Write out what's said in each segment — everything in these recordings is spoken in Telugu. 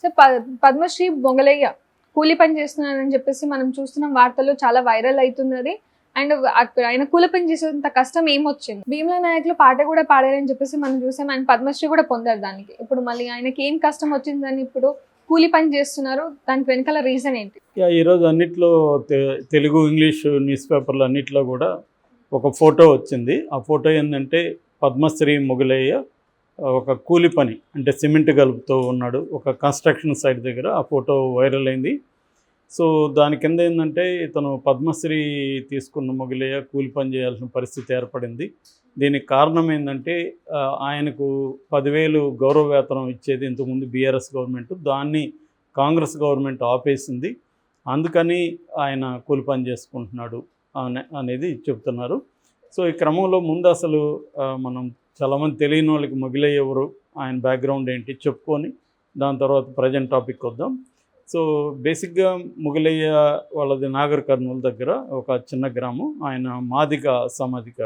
సో పద్మశ్రీ మొగలయ్య కూలి పని చేస్తున్నారని చెప్పేసి మనం చూస్తున్నాం, వార్తల్లో చాలా వైరల్ అవుతున్నది. అండ్ ఆయన కూలి పని చేసేంత కష్టం ఏమొచ్చింది? భీమ్లా నాయకులు పాట కూడా పాడారని చెప్పేసి మనం చూసాం. ఆయన పద్మశ్రీ కూడా పొందారు దానికి. ఇప్పుడు మళ్ళీ ఆయనకి ఏం కష్టం వచ్చిందని ఇప్పుడు కూలి పని చేస్తున్నారు? దానికి వెనకాల రీజన్ ఏంటి? ఈరోజు అన్నిట్లో తెలుగు ఇంగ్లీష్ న్యూస్ పేపర్లు అన్నిట్లో కూడా ఒక ఫోటో వచ్చింది. ఆ ఫోటో ఏంటంటే పద్మశ్రీ మొగలయ్య ఒక కూలి పని అంటే సిమెంట్ కలుపుతూ ఉన్నాడు ఒక కన్స్ట్రక్షన్ సైట్ దగ్గర. ఆ ఫోటో వైరల్ అయింది. సో దాని కింద ఏంటంటే ఇతను పద్మశ్రీ తీసుకున్న మొగలయ్య కూలి పని చేయాల్సిన పరిస్థితి ఏర్పడింది. దీనికి కారణం ఏంటంటే ఆయనకు 10,000 గౌరవ వేతనం ఇచ్చేది ఇంతకుముందు బీఆర్ఎస్ గవర్నమెంట్, దాన్ని కాంగ్రెస్ గవర్నమెంట్ ఆపేసింది. అందుకని ఆయన కూలి పని చేసుకుంటున్నాడు అనేది చెప్తున్నారు. సో ఈ క్రమంలో ముందు అసలు మనం చాలామంది తెలియని వాళ్ళకి మొగలయ్య ఎవరు, ఆయన బ్యాక్గ్రౌండ్ ఏంటి చెప్పుకొని దాని తర్వాత ప్రజెంట్ టాపిక్ వద్దాం. సో బేసిక్గా మొగలయ్య వాళ్ళది నాగర్ కర్నూలు దగ్గర ఒక చిన్న గ్రామం. ఆయన మాదిగ సామాజిక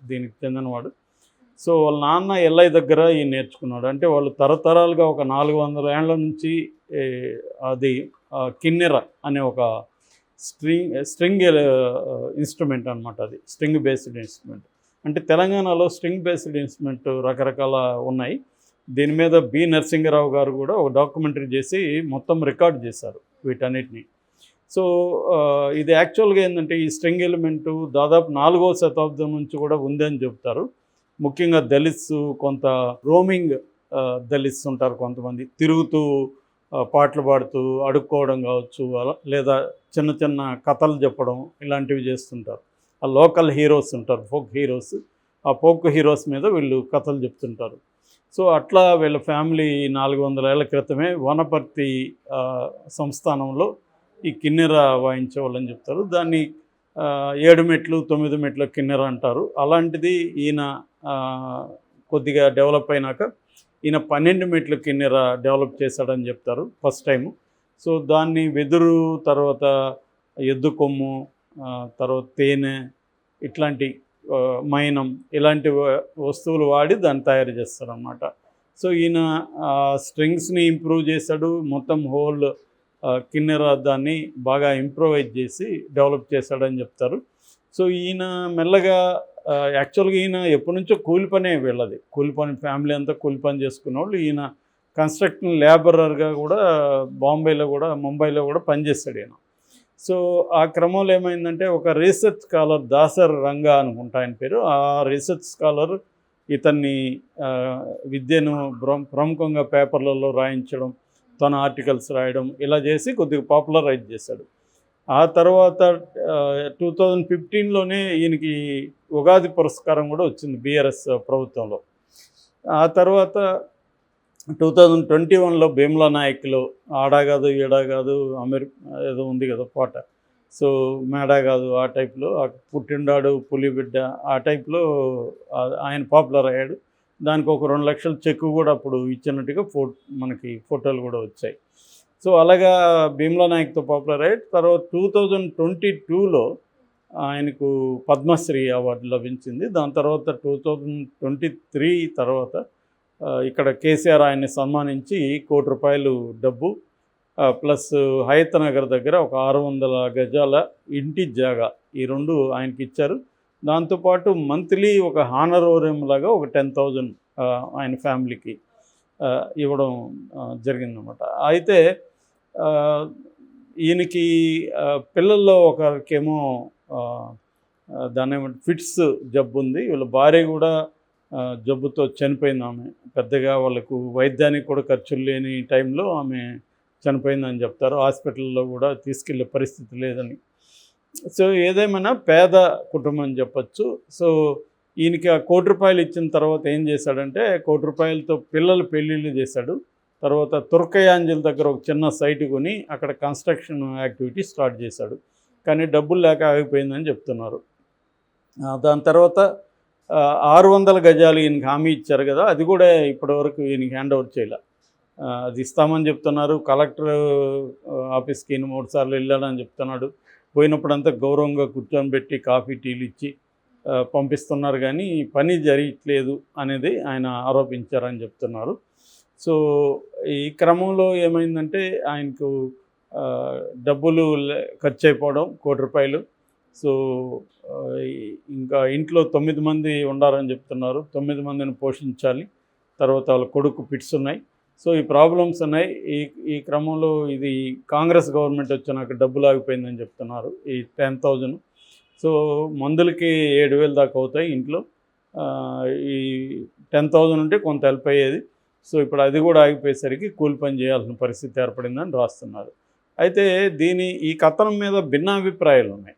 దీనికి చెందినవాడు. సో వాళ్ళ నాన్న ఎల్లయ్య దగ్గర ఈయన నేర్చుకున్నాడు. అంటే వాళ్ళు తరతరాలుగా ఒక 400 ఏళ్ల నుంచి అది కిన్నెర అనే ఒక స్ట్రింగ్ ఇన్స్ట్రుమెంట్ అనమాట. అది స్ట్రింగ్ బేస్డ్ ఇన్స్ట్రుమెంట్. అంటే తెలంగాణలో స్ట్రింగ్ బేస్డ్ ఇన్స్ట్రుమెంట్ రకరకాల ఉన్నాయి. దీని మీద బి నరసింగరావు గారు కూడా ఒక డాక్యుమెంటరీ చేసి మొత్తం రికార్డ్ చేశారు వీటన్నిటిని. సో ఇది యాక్చువల్గా ఏంటంటే ఈ స్ట్రింగ్ ఎలిమెంటు దాదాపు 4వ శతాబ్దం నుంచి కూడా ఉందని చెప్తారు. ముఖ్యంగా దళిత్స్, కొంత రోమింగ్ దళిత్స్ ఉంటారు, కొంతమంది తిరుగుతూ పాటలు పాడుతూ అడుక్కోవడం కావచ్చు, అలా లేదా చిన్న చిన్న కథలు చెప్పడం ఇలాంటివి చేస్తుంటారు. ఆ లోకల్ హీరోస్ ఉంటారు, ఫోక్ హీరోస్. ఆ ఫోక్ హీరోస్ మీద వీళ్ళు కథలు చెప్తుంటారు. సో అట్లా వీళ్ళ ఫ్యామిలీ 400 ఏళ్ల క్రితమే వనపర్తి సంస్థానంలో ఈ కిన్నెర వాయించేవాళ్ళని చెప్తారు. దాన్ని 7 మెట్లు 9 మెట్ల కిన్నెర అంటారు. అలాంటిది ఈయన కొద్దిగా డెవలప్ అయినాక ఈయన 12 మెట్ల కిన్నెర డెవలప్ చేశాడని చెప్తారు ఫస్ట్ టైము. సో దాన్ని వెదురు, తర్వాత ఎద్దు కొమ్ము, తర్వాత తేనె, ఇట్లాంటి మైనం, ఇలాంటి వస్తువులు వాడి దాన్ని తయారు చేస్తారన్నమాట. సో ఈయన స్ట్రింగ్స్ని ఇంప్రూవ్ చేశాడు. మొత్తం హోల్ కిన్నెర దాన్ని బాగా ఇంప్రూవైజ్ చేసి డెవలప్ చేశాడని చెప్తారు. సో ఈయన మెల్లగా యాక్చువల్గా ఈయన ఎప్పటి నుంచో కూలి పనే వీళ్ళది. కూలి పని ఫ్యామిలీ అంతా కూలి పని చేసుకునేవాళ్ళు. ఈయన కన్స్ట్రక్షన్ లేబరర్గా కూడా బాంబేలో కూడా ముంబైలో కూడా పనిచేస్తాడు ఈయన. సో ఆ క్రమంలో ఏమైందంటే ఒక రీసెర్చ్ స్కాలర్ దాసర్ రంగా అనుకుంటా ఆయన పేరు. ఆ రీసెర్చ్ స్కాలర్ ఇతన్ని విద్యను ప్రముఖంగా పేపర్లలో రాయించడం, తన ఆర్టికల్స్ రాయడం ఇలా చేసి కొద్దిగా పాపులరైజ్ చేశాడు. ఆ తర్వాత 2015లోనే ఈయనకి ఉగాది పురస్కారం కూడా వచ్చింది బీఆర్ఎస్ ప్రభుత్వంలో. ఆ తర్వాత 2021లో భీమ్లా నాయకులు ఆడా కాదు ఈడా కాదు ఏదో ఉంది కదా పాట, సో మేడా కాదు ఆ టైప్లో, పుట్టిండాడు పులిబిడ్డ ఆ టైప్లో ఆయన పాపులర్ అయ్యాడు. దానికి ఒక 2 లక్షల చెక్కు కూడా అప్పుడు ఇచ్చినట్టుగా మనకి ఫోటోలు కూడా వచ్చాయి. సో అలాగా భీమ్లా నాయక్తో పాపులర్ అయ్యాడు. తర్వాత 2022లో ఆయనకు పద్మశ్రీ అవార్డు లభించింది. దాని తర్వాత 2023 తర్వాత ఇక్కడ కేసీఆర్ ఆయన్ని సన్మానించి ₹1 కోటి డబ్బు ప్లస్ హయత్ నగర్ దగ్గర ఒక 600 గజాల ఇంటి జాగా, ఈ 2 ఆయనకి ఇచ్చారు. దాంతోపాటు మంత్లీ ఒక హానరోరియం లాగా ఒక 10,000 ఆయన ఫ్యామిలీకి ఇవ్వడం జరిగిందన్నమాట. అయితే ఈయనకి పిల్లల్లో ఒకరికేమో దాని ఏమంటే ఫిట్స్ జబ్బు ఉంది. వీళ్ళ భార్య కూడా జబ్బుతో చనిపోయింది. ఆమె పెద్దగా వాళ్ళకు వైద్యానికి కూడా ఖర్చులు లేని టైంలో ఆమె చనిపోయిందని చెప్తారు. హాస్పిటల్లో కూడా తీసుకెళ్లే పరిస్థితి లేదని. సో ఏదేమైనా పేద కుటుంబం అని చెప్పచ్చు. సో ఈయనకి ఆ ₹1 కోటి ఇచ్చిన తర్వాత ఏం చేశాడంటే ₹1 కోటితో పిల్లల పెళ్ళిళ్ళు చేశాడు. తర్వాత తుర్కయాంజల్ దగ్గర ఒక చిన్న సైట్ కొని అక్కడ కన్స్ట్రక్షన్ యాక్టివిటీ స్టార్ట్ చేశాడు. కానీ డబ్బులు లేక ఆగిపోయిందని చెప్తున్నారు. దాని తర్వాత 600 గజాలు ఈయనకి హామీ ఇచ్చారు కదా, అది కూడా ఇప్పటివరకు ఈయనకి హ్యాండ్ ఓవర్ చేయాల. అది ఇస్తామని చెప్తున్నారు. కలెక్టర్ ఆఫీస్కి ఈయన 3 సార్లు వెళ్ళాడని చెప్తున్నాడు. పోయినప్పుడంతా గౌరవంగా కూర్చొని పెట్టి కాఫీ టీలు ఇచ్చి పంపిస్తున్నారు, కానీ పని జరగట్లేదు అనేది ఆయన ఆరోపించారని చెప్తున్నారు. సో ఈ క్రమంలో ఏమైందంటే ఆయనకు ఆ, డబ్బులు ఖర్చు అయిపోవడం ₹1,00,00,000. సో ఆ, ఇంకా ఇంట్లో 9 మంది ఉండాలని చెప్తున్నారు. 9 మందిని పోషించాలి. తర్వాత వాళ్ళ కొడుకు ఫిట్స్ ఉన్నాయి. సో ఈ ప్రాబ్లమ్స్ ఉన్నాయి. ఈ ఈ క్రమంలో ఇది కాంగ్రెస్ గవర్నమెంట్ వచ్చినాక డబ్బులు ఆగిపోయిందని చెప్తున్నారు. ఈ 10,000. సో మందులకి 7,000 దాకా అవుతాయి ఇంట్లో. ఆ, ఈ 10,000 ఉంటే కొంత హెల్ప్ అయ్యేది. సో ఇప్పుడు అది కూడా ఆగిపోయేసరికి కూలి పని చేయాల్సిన పరిస్థితి ఏర్పడిందని రాస్తున్నారు. అయితే ఈ కథనం మీద భిన్నాభిప్రాయాలు ఉన్నాయి.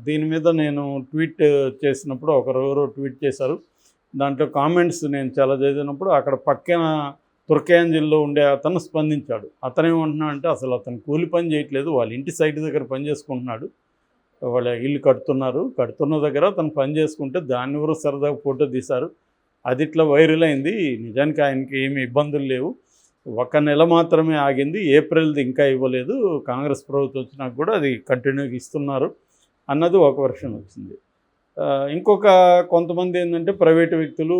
దీని మీద నేను ట్వీట్ చేసినప్పుడు ఎవరో ట్వీట్ చేశారు. దాంట్లో కామెంట్స్ నేను చాలా చదివినప్పుడు అక్కడ పక్కన తుర్కయాంజిల్లో ఉండే అతను స్పందించాడు. అతనేమంటున్నాడంటే అసలు అతను కూలి పని చేయట్లేదు, వాళ్ళ ఇంటి సైట్ దగ్గర పని చేసుకుంటున్నాడు. వాళ్ళ ఇల్లు కడుతున్న దగ్గర అతను పని చేసుకుంటే దాన్ని ఎవరో సరదాగా ఫోటో తీశారు. అది ఇట్లా వైరల్ అయింది. నిజానికి ఆయనకి ఏమి ఇబ్బందులు లేవు. 1 నెల మాత్రమే ఆగింది. ఏప్రిల్ది ఇంకా ఇవ్వలేదు. కాంగ్రెస్ ప్రభుత్వం వచ్చినాక కూడా అది కంటిన్యూగా ఇస్తున్నారు అన్నది ఒక వెర్షన్ వచ్చింది. ఇంకొక కొంతమంది ఏంటంటే ప్రైవేటు వ్యక్తులు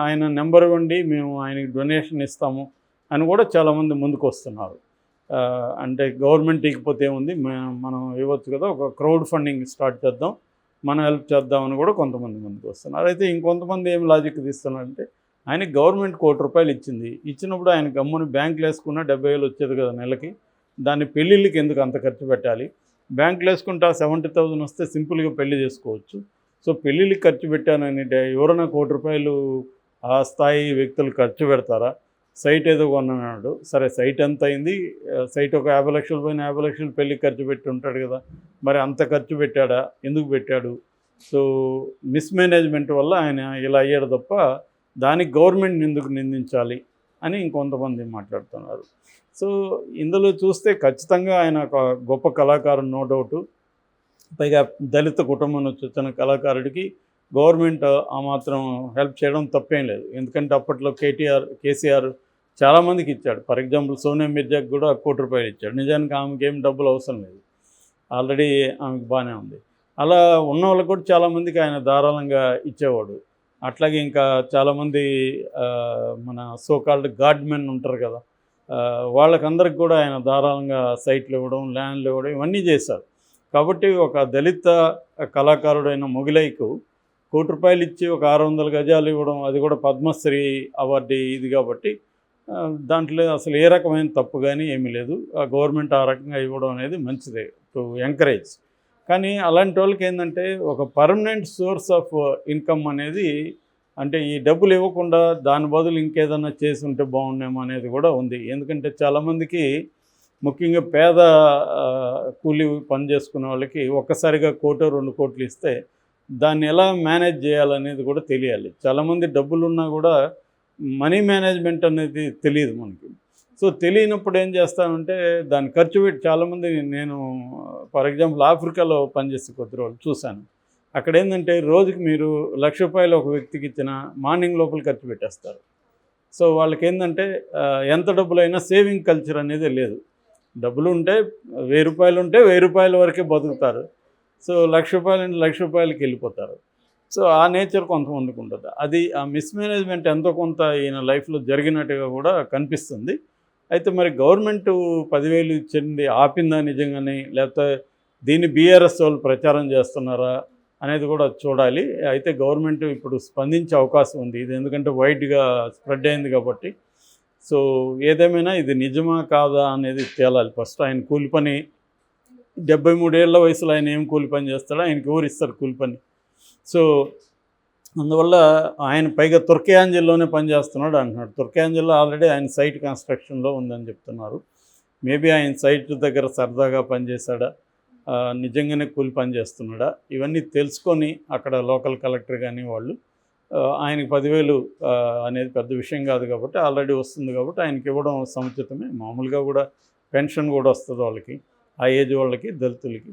ఆయన నెంబర్ ఇవ్వండి, మేము ఆయనకి డొనేషన్ ఇస్తాము అని కూడా చాలామంది ముందుకు వస్తున్నారు. అంటే గవర్నమెంట్ ఇకపోతే ఏముంది, మనం ఇవ్వచ్చు కదా, ఒక క్రౌడ్ ఫండింగ్ స్టార్ట్ చేద్దాం, మనం హెల్ప్ చేద్దామని కూడా కొంతమంది ముందుకు వస్తున్నారు. అయితే ఇంకొంతమంది ఏం లాజిక్ తీస్తున్నారంటే ఆయనకి గవర్నమెంట్ ₹1,00,00,000 ఇచ్చింది. ఇచ్చినప్పుడు ఆయన గమ్ముని బ్యాంకులు వేసుకున్న 70,000 వచ్చేది కదా నెలకి. దాన్ని పెళ్ళిళ్ళకి ఎందుకు అంత ఖర్చు పెట్టాలి? బ్యాంకులు వేసుకుంటే ఆ 70,000 వస్తే సింపుల్గా పెళ్లి చేసుకోవచ్చు. సో పెళ్ళిళ్ళకి ఖర్చు పెట్టానని ఎవరైనా ₹1,00,00,000 ఆ స్థాయి వ్యక్తులు ఖర్చు పెడతారా? సైట్ ఏదో కొన్నాడు, సరే సైట్ ఎంత అయింది? సైట్ ఒక 50,00,000 పోయిన 50,00,000 పెళ్ళికి ఖర్చు పెట్టి ఉంటాడు కదా. మరి అంత ఖర్చు పెట్టాడా? ఎందుకు పెట్టాడు? సో మిస్మేనేజ్మెంట్ వల్ల ఆయన ఇలా అయ్యాడు తప్ప దానికి గవర్నమెంట్ని ఎందుకు నిందించాలి అని ఇంకొంతమంది మాట్లాడుతున్నారు. సో ఇందులో చూస్తే ఖచ్చితంగా ఆయన ఒక గొప్ప కళాకారుడు, నో డౌటు. పైగా దళిత కుటుంబం నుంచి వచ్చిన కళాకారుడికి గవర్నమెంట్ ఆ మాత్రం హెల్ప్ చేయడం తప్పేం లేదు. ఎందుకంటే అప్పట్లో కేసీఆర్ చాలామందికి ఇచ్చాడు. ఫర్ ఎగ్జాంపుల్ సోనియా మిర్జాకి కూడా ₹1,00,00,000 ఇచ్చాడు. నిజానికి ఆమెకి ఏం డబ్బులు అవసరం లేదు, ఆల్రెడీ ఆమెకు బాగానే ఉంది. అలా ఉన్న వాళ్ళకు కూడా చాలామందికి ఆయన ధారాళంగా ఇచ్చేవాడు. అట్లాగే ఇంకా చాలామంది మన సోకాల్డ్ గాడ్మెన్ ఉంటారు కదా, వాళ్ళకందరికి కూడా ఆయన ధారాళంగా సైట్లు ఇవ్వడం, ల్యాండ్లు ఇవ్వడం, ఇవన్నీ చేశారు. కాబట్టి ఒక దళిత కళాకారుడైన మొగిలైకు ₹1,00,00,000 ఇచ్చి ఒక 600 గజాలు ఇవ్వడం, అది కూడా పద్మశ్రీ అవార్డు ఇది కాబట్టి దాంట్లో అసలు ఏ రకమైన తప్పు కానీ ఏమీ లేదు. ఆ గవర్నమెంట్ ఆ రకంగా ఇవ్వడం అనేది మంచిదే, టు ఎంకరేజ్. కానీ అలాంటి వాళ్ళకి ఏంటంటే ఒక పర్మనెంట్ సోర్స్ ఆఫ్ ఇన్కమ్ అనేది, అంటే ఈ డబ్బులు ఇవ్వకుండా దాని బదులు ఇంకేదన్నా చేసి ఉంటే బాగుండేమో అనేది కూడా ఉంది. ఎందుకంటే చాలామందికి, ముఖ్యంగా పేద కూలి పని చేసుకునే వాళ్ళకి ఒక్కసారిగా ₹1,00,00,000 2,00,00,000 ఇస్తే దాన్ని ఎలా మేనేజ్ చేయాలనేది కూడా తెలియాలి. చాలామంది డబ్బులున్నా కూడా మనీ మేనేజ్మెంట్ అనేది తెలియదు మనకి. సో తెలియనప్పుడు ఏం చేస్తామంటే దాన్ని ఖర్చు పెట్టి, చాలామంది నేను ఫర్ ఎగ్జాంపుల్ ఆఫ్రికాలో పనిచేసే కొద్ది రోజులు చూశాను. అక్కడ ఏంటంటే రోజుకి మీరు ₹1,00,000 ఒక వ్యక్తికి ఇచ్చిన మార్నింగ్ లోపల ఖర్చు పెట్టేస్తారు. సో వాళ్ళకి ఏంటంటే ఎంత డబ్బులైనా సేవింగ్ కల్చర్ అనేది లేదు. డబ్బులు ఉంటే ₹1,000 ఉంటే ₹1,000 వరకే బతుకుతారు. సో ₹1,00,000 అంటే ₹1,00,000కి వెళ్ళిపోతారు. సో ఆ నేచర్ కొంతమందికి ఉంటుంది. అది ఆ మిస్మేనేజ్మెంట్ ఎంతో కొంత ఈయన లైఫ్లో జరిగినట్టుగా కూడా కనిపిస్తుంది. అయితే మరి గవర్నమెంట్ 10,000 ఇచ్చింది ఆపిందా నిజంగానే, లేకపోతే దీన్ని బీఆర్ఎస్ వాళ్ళు ప్రచారం చేస్తున్నారా అనేది కూడా చూడాలి. అయితే గవర్నమెంట్ ఇప్పుడు స్పందించే అవకాశం ఉంది ఇది, ఎందుకంటే వైడ్గా స్ప్రెడ్ అయింది కాబట్టి. సో ఏదేమైనా ఇది నిజమా కాదా అనేది తేలాలి. ఫస్ట్ ఆయన కూలి పని 73 ఏళ్ల వయసులో ఆయన ఏం కూలి పని చేస్తాడో, ఆయనకి ఎవరు ఇస్తారు కూలి పని? సో అందువల్ల ఆయన పైగా తుర్కయాంజిల్లోనే పనిచేస్తున్నాడు అంటున్నాడు. తుర్కయాంజిల్లో ఆల్రెడీ ఆయన సైట్ కన్స్ట్రక్షన్లో ఉందని చెప్తున్నారు. మేబీ ఆయన సైట్ దగ్గర సరదాగా పనిచేశాడా, నిజంగానే కూలి పని చేస్తున్నాడా, ఇవన్నీ తెలుసుకొని అక్కడ లోకల్ కలెక్టర్ కానీ వాళ్ళు ఆయనకి 10,000 అనేది పెద్ద విషయం కాదు కాబట్టి, ఆల్రెడీ వస్తుంది కాబట్టి ఆయనకి ఇవ్వడం సముచితమే. మామూలుగా కూడా పెన్షన్ కూడా వస్తుంది వాళ్ళకి, ఆ ఏజ్ వాళ్ళకి, దళితులకి.